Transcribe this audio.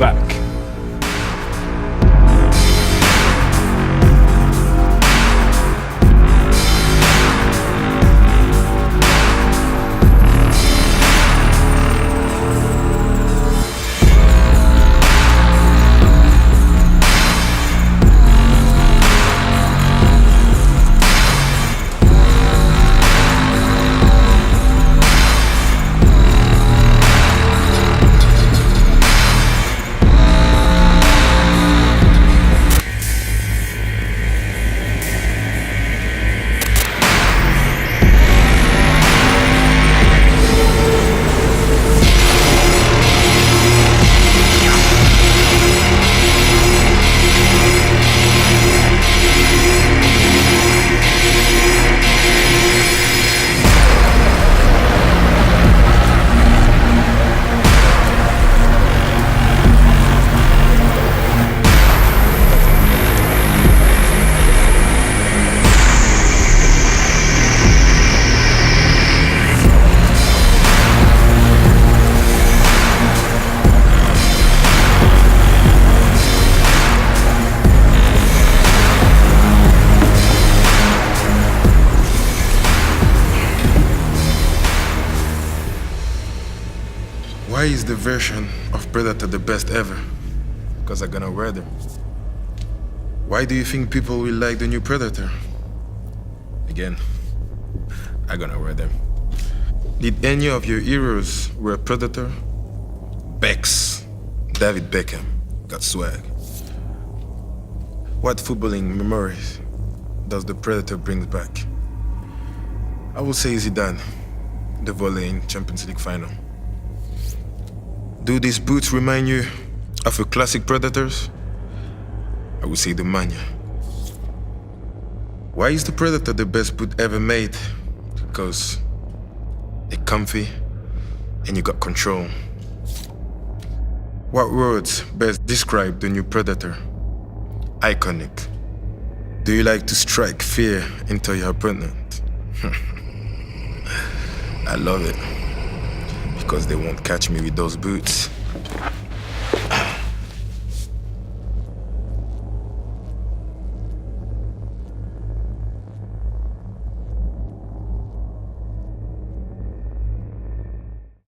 back. Why is the version of Predator the best ever? Because I'm gonna wear them. Why do you think people will like the new Predator? Again, I'm gonna wear them. Did any of your heroes wear Predator? Bex, David Beckham, got swag. What footballing memories does the Predator bring back? I will say Zidane, the volley in Champions League final. Do these boots remind you of a classic Predators? I would say the Mania. Why is the Predator the best boot ever made? Because they're comfy and you got control. What words best describe the new Predator? Iconic. Do you like to strike fear into your opponent? I love it. Because they won't catch me with those boots.